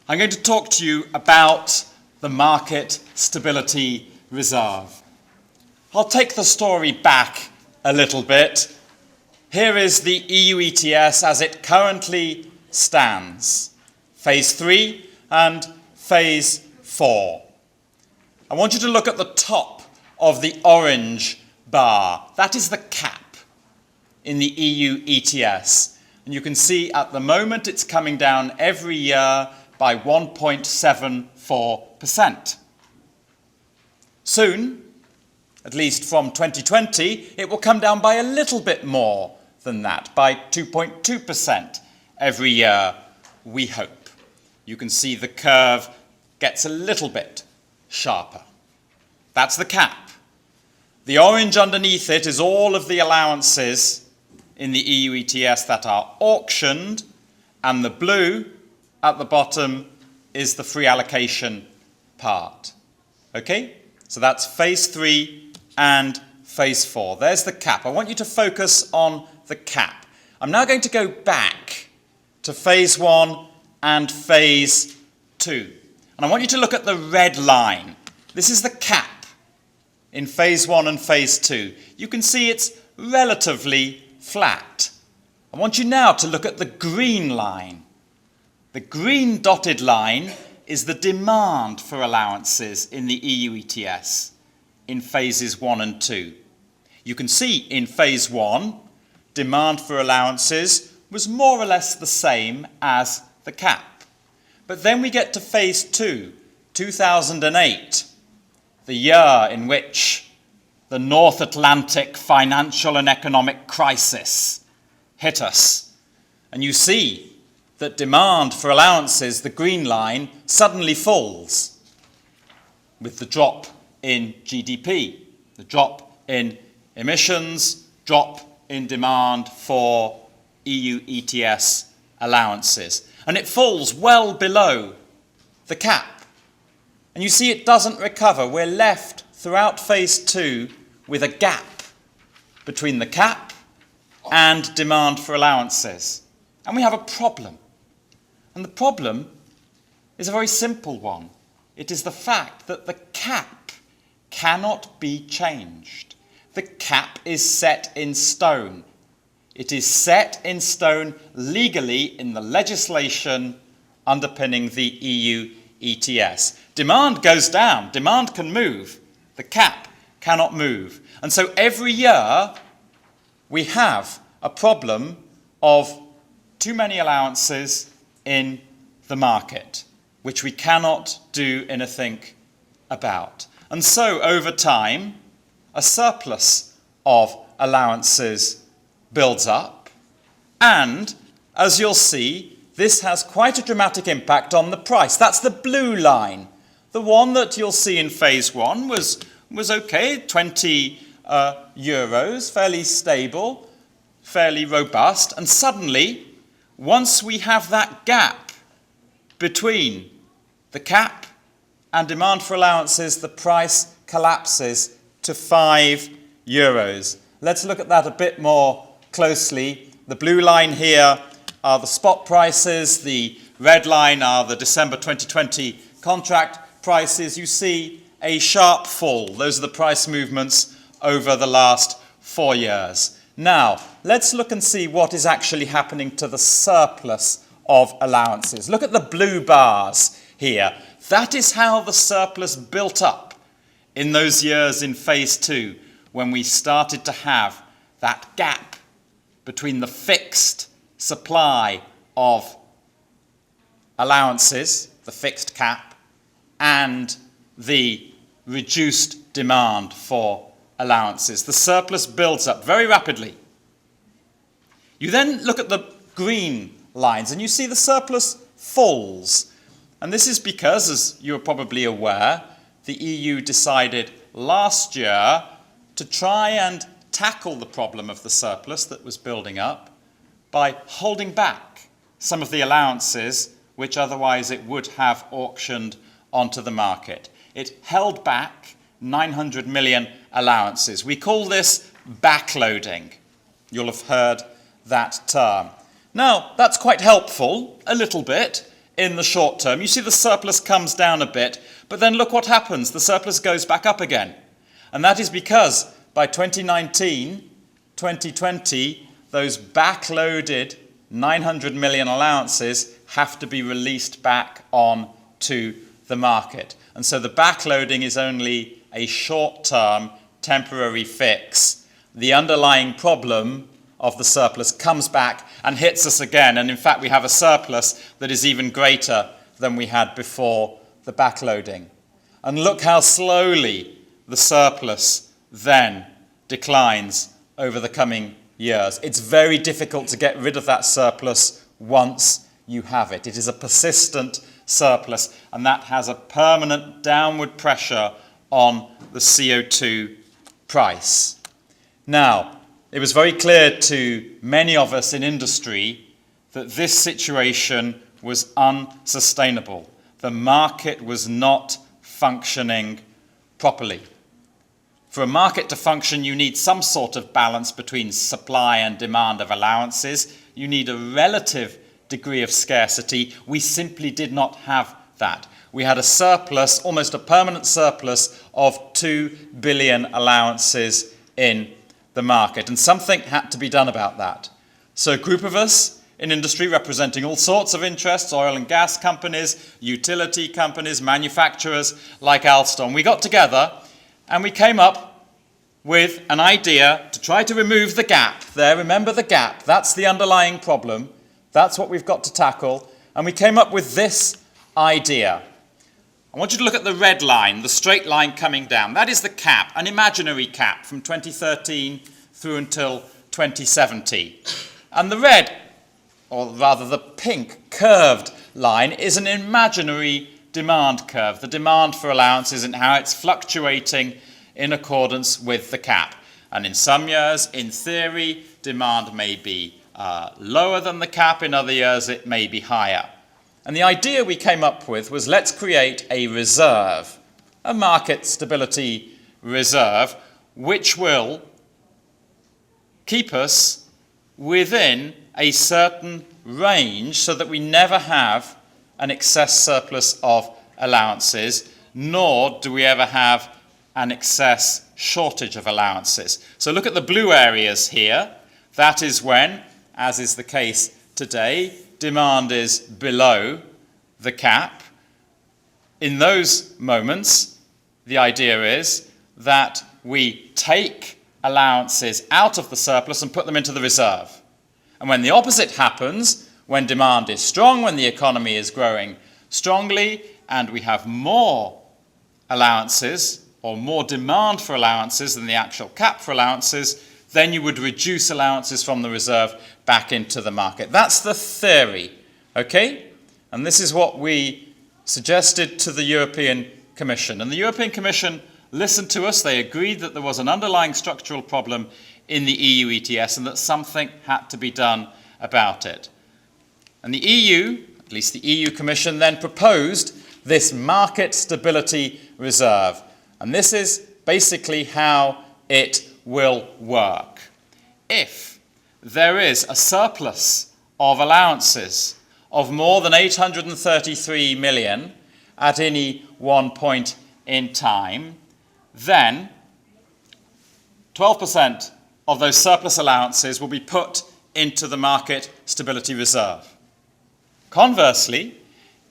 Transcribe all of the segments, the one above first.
I'm going to talk to you about the Market Stability Reserve. I'll take the story back a little bit. Here is the EU ETS as it currently stands. Phase 3 and Phase 4. I want you to look at the top of the orange bar. That is the cap in the EU ETS. And you can see at the moment it's coming down every year by 1.74%. Soon, at least from 2020, it will come down by a little bit more than that, by 2.2% every year, we hope. You can see the curve gets a little bit sharper. That's the cap. The orange underneath it is all of the allowances in the EU ETS that are auctioned, and the blue at the bottom is the free allocation part. Okay? So that's Phase 3 and Phase 4. There's the cap. I want you to focus on the cap. I'm now going to go back to Phase 1 and Phase 2. And I want you to look at the red line. This is the cap in Phase 1 and Phase 2. You can see it's relatively flat. I want you now to look at the green line. The green dotted line is the demand for allowances in the EU ETS in Phases 1 and 2. You can see in Phase 1, demand for allowances was more or less the same as the cap. But then we get to Phase 2, 2008, the year in which the North Atlantic financial and economic crisis hit us. And you see that demand for allowances, the green line, suddenly falls with the drop in GDP, the drop in emissions, drop in demand for EU ETS allowances. And it falls well below the cap. And you see it doesn't recover. We're left throughout Phase 2 with a gap between the cap and demand for allowances. And we have a problem. And the problem is a very simple one. It is the fact that the cap cannot be changed. The cap is set in stone. It is set in stone legally in the legislation underpinning the EU ETS. Demand goes down. Demand can move. The cap cannot move. And so every year we have a problem of too many allowances in the market, which we cannot do anything about. And so, over time, a surplus of allowances builds up, and, as you'll see, this has quite a dramatic impact on the price. That's the blue line. The one that you'll see in Phase 1 was okay, 20 euros, fairly stable, fairly robust, and suddenly, once we have that gap between the cap and demand for allowances, the price collapses to 5 euros. Let's look at that a bit more closely. The blue line here are the spot prices. The red line are the December 2020 contract prices. You see a sharp fall. Those are the price movements over the last 4 years. Now, let's look and see what is actually happening to the surplus of allowances. Look at the blue bars here. That is how the surplus built up in those years in Phase 2 when we started to have that gap between the fixed supply of allowances, the fixed cap, and the reduced demand for allowances. The surplus builds up very rapidly. You then look at the green lines and you see the surplus falls. And this is because, as you're probably aware, the EU decided last year to try and tackle the problem of the surplus that was building up by holding back some of the allowances which otherwise it would have auctioned onto the market. It held back 900 million allowances. We call this backloading. You'll have heard that term. Now, that's quite helpful, a little bit, in the short term. You see the surplus comes down a bit, but then look what happens. The surplus goes back up again. And that is because by 2019, 2020, those backloaded 900 million allowances have to be released back on to the market. And so the backloading is only a short-term, temporary fix. The underlying problem of the surplus comes back and hits us again. And in fact, we have a surplus that is even greater than we had before the backloading. And look how slowly the surplus then declines over the coming years. It's very difficult to get rid of that surplus once you have it. It is a persistent surplus, and that has a permanent downward pressure on the CO2 price. Now, it was very clear to many of us in industry that this situation was unsustainable. The market was not functioning properly. For a market to function, you need some sort of balance between supply and demand of allowances. You need a relative degree of scarcity. We simply did not have that. We had a surplus, almost a permanent surplus, of 2 billion allowances in the market, and something had to be done about that. So a group of us in industry representing all sorts of interests, oil and gas companies, utility companies, manufacturers like Alstom, we got together and we came up with an idea to try to remove the gap there. Remember the gap, that's the underlying problem. That's what we've got to tackle. And we came up with this idea. I want you to look at the red line, the straight line coming down. That is the cap, an imaginary cap from 2013 through until 2070. And the red, or rather the pink curved line, is an imaginary demand curve, the demand for allowances and how it's fluctuating in accordance with the cap. And in some years, in theory, demand may be lower than the cap. In other years, it may be higher. And the idea we came up with was, let's create a reserve, a market stability reserve, which will keep us within a certain range so that we never have an excess surplus of allowances, nor do we ever have an excess shortage of allowances. So look at the blue areas here. That is when, as is the case today, demand is below the cap. In those moments, the idea is that we take allowances out of the surplus and put them into the reserve. And when the opposite happens, when demand is strong, when the economy is growing strongly, and we have more allowances or more demand for allowances than the actual cap for allowances, then you would reduce allowances from the reserve back into the market. That's the theory, okay? And this is what we suggested to the European Commission. And the European Commission listened to us. They agreed that there was an underlying structural problem in the EU ETS and that something had to be done about it. And the EU, at least the EU Commission, then proposed this market stability reserve. And this is basically how it will work. If there is a surplus of allowances of more than 833 million at any one point in time, then 12% of those surplus allowances will be put into the market stability reserve. Conversely,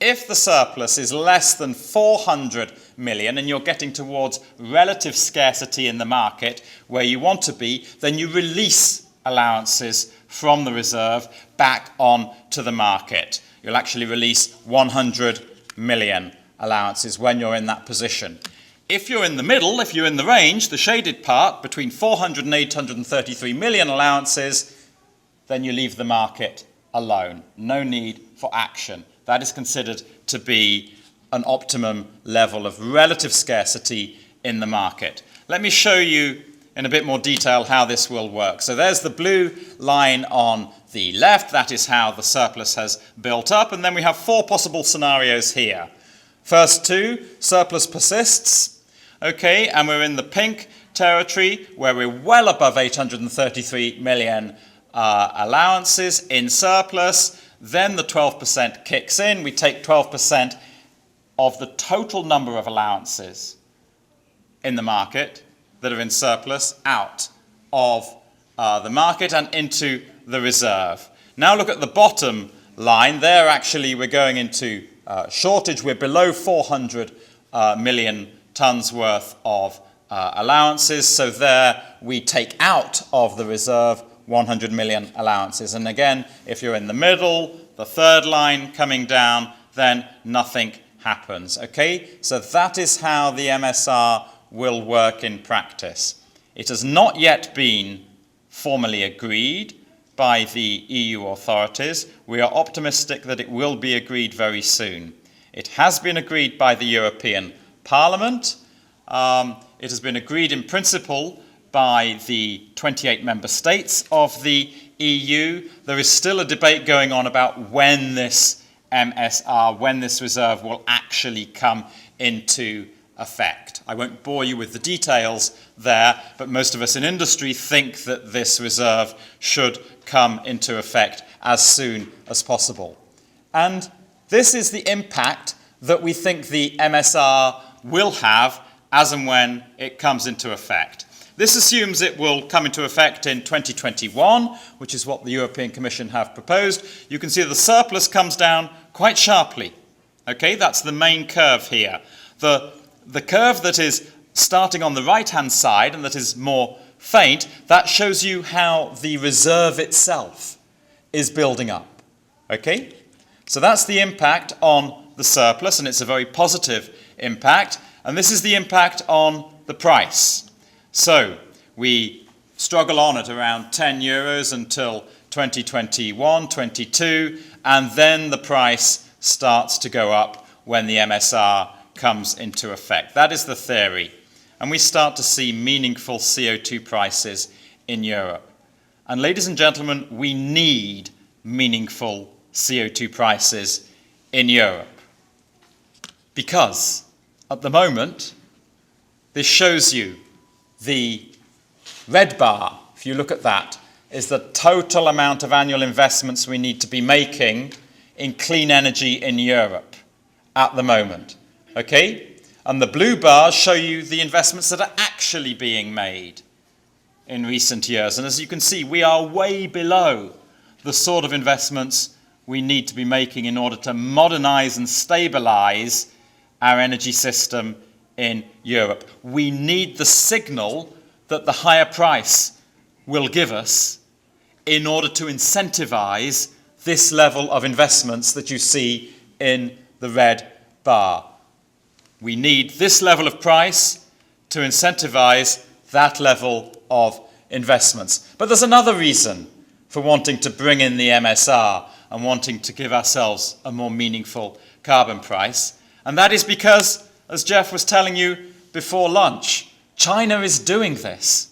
if the surplus is less than 400 million and you're getting towards relative scarcity in the market where you want to be, then you release allowances from the reserve back on to the market. You'll actually release 100 million allowances when you're in that position. If you're in the middle, if you're in the range, the shaded part, between 400 and 833 million allowances, then you leave the market alone. No need for action. That is considered to be an optimum level of relative scarcity in the market. Let me show you in a bit more detail how this will work. So there's the blue line on the left. That is how the surplus has built up. And then we have four possible scenarios here. First two, surplus persists. Okay, and we're in the pink territory where we're well above 833 million allowances in surplus. then the 12% kicks in. We take 12% of the total number of allowances in the market that are in surplus out of the market and into the reserve. Now look at the bottom line. There actually we're going into shortage. We're below 400 million tons worth of allowances. So there we take out of the reserve 100 million allowances. And again, if you're in the middle, the third line coming down, then nothing happens. Okay? So that is how the MSR will work in practice. It has not yet been formally agreed by the EU authorities. We are optimistic that it will be agreed very soon. It has been agreed by the European Parliament. It has been agreed in principle by the 28 member states of the EU. There is still a debate going on about when this MSR, when this reserve will actually come into effect. I won't bore you with the details there, but most of us in industry think that this reserve should come into effect as soon as possible. And this is the impact that we think the MSR will have as and when it comes into effect. This assumes it will come into effect in 2021, which is what the European Commission have proposed. You can see the surplus comes down quite sharply. Okay, that's the main curve here. The curve that is starting on the right-hand side and that is more faint, that shows you how the reserve itself is building up. Okay? So that's the impact on the surplus, and it's a very positive impact. And this is the impact on the price. So we struggle on at around 10 euros until 2021, 22, and then the price starts to go up when the MSR comes into effect. That is the theory. And we start to see meaningful CO2 prices in Europe. And ladies and gentlemen, we need meaningful CO2 prices in Europe. Because at the moment, this shows you the red bar, if you look at that, is the total amount of annual investments we need to be making in clean energy in Europe at the moment. Okay? And the blue bars show you the investments that are actually being made in recent years. And as you can see, we are way below the sort of investments we need to be making in order to modernize and stabilize our energy system in Europe. We need the signal that the higher price will give us in order to incentivize this level of investments that you see in the red bar. We need this level of price to incentivize that level of investments. But there's another reason for wanting to bring in the MSR and wanting to give ourselves a more meaningful carbon price. And that is because, as Jeff was telling you before lunch, China is doing this.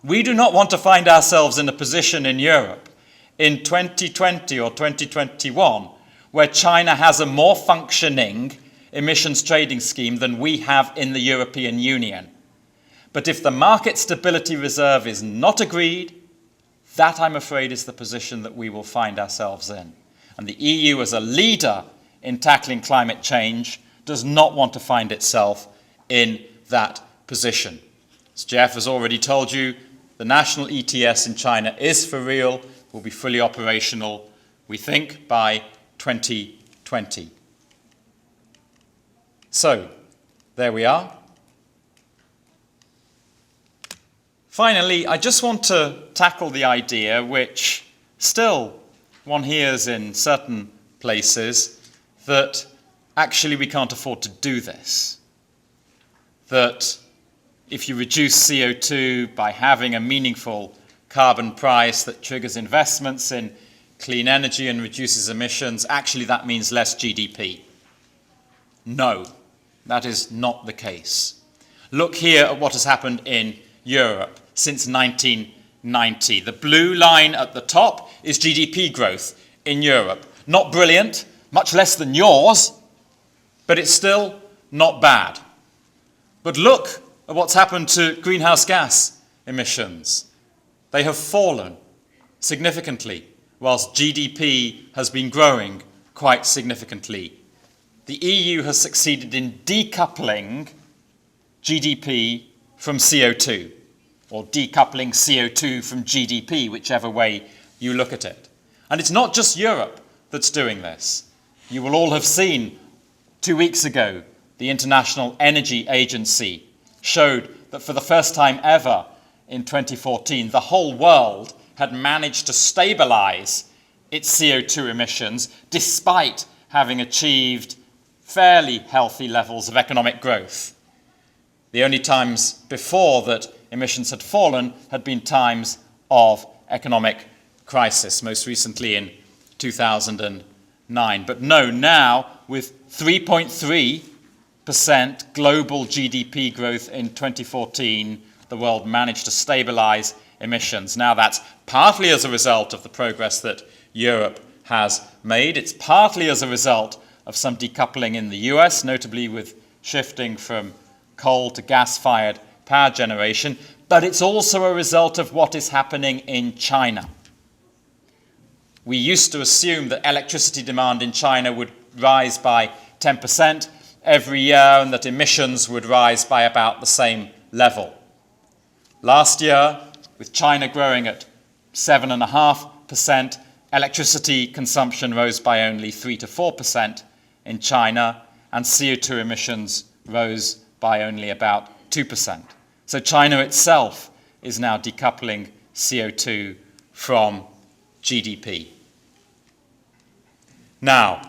We do not want to find ourselves in a position in Europe in 2020 or 2021 where China has a more functioning emissions trading scheme than we have in the European Union. But if the market stability reserve is not agreed, that, I'm afraid, is the position that we will find ourselves in. And the EU, as a leader in tackling climate change, does not want to find itself in that position. As Jeff has already told you, the national ETS in China is for real, will be fully operational, we think, by 2020. So, there we are. Finally, I just want to tackle the idea which still one hears in certain places, that actually we can't afford to do this. That if you reduce CO2 by having a meaningful carbon price that triggers investments in clean energy and reduces emissions, actually that means less GDP. No, that is not the case. Look here at what has happened in Europe since 1990. The blue line at the top is GDP growth in Europe. Not brilliant, much less than yours, but it's still not bad. But look at what's happened to greenhouse gas emissions. They have fallen significantly whilst GDP has been growing quite significantly. The EU has succeeded in decoupling GDP from CO2, or decoupling CO2 from GDP, whichever way you look at it. And it's not just Europe that's doing this. You will all have seen 2 weeks ago, the International Energy Agency showed that for the first time ever in 2014, the whole world had managed to stabilize its CO2 emissions despite having achieved fairly healthy levels of economic growth. The only times before that emissions had fallen had been times of economic crisis, most recently in 2009. But no, now with 3.3% global GDP growth in 2014, the world managed to stabilize emissions. Now that's partly as a result of the progress that Europe has made. It's partly as a result of some decoupling in the US, notably with shifting from coal to gas-fired power generation, but it's also a result of what is happening in China. We used to assume that electricity demand in China would rise by 10% every year and that emissions would rise by about the same level. Last year, with China growing at 7.5%, electricity consumption rose by only 3 to 4% in China, and CO2 emissions rose by only about 2%. So China itself is now decoupling CO2 from GDP. Now,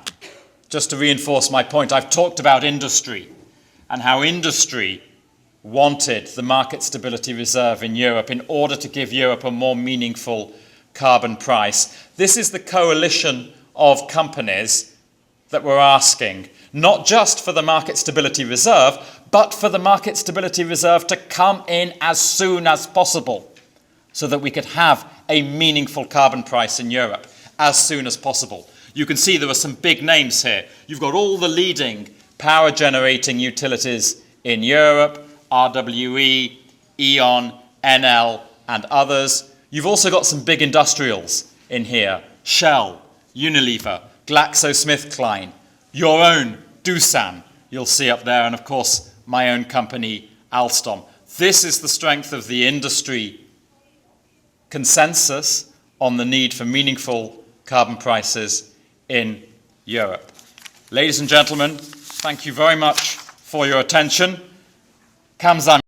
just to reinforce my point, I've talked about industry and how industry wanted the market stability reserve in Europe in order to give Europe a more meaningful carbon price. This is the coalition of companies that were asking, not just for the market stability reserve, but for the market stability reserve to come in as soon as possible so that we could have a meaningful carbon price in Europe as soon as possible. You can see there are some big names here. You've got all the leading power generating utilities in Europe, RWE, E.ON, Enel, and others. You've also got some big industrials in here, Shell, Unilever, GlaxoSmithKline, your own Doosan, you'll see up there, and of course my own company, Alstom. This is the strength of the industry consensus on the need for meaningful carbon prices in Europe. Ladies and gentlemen, thank you very much for your attention. Kamsahamnida.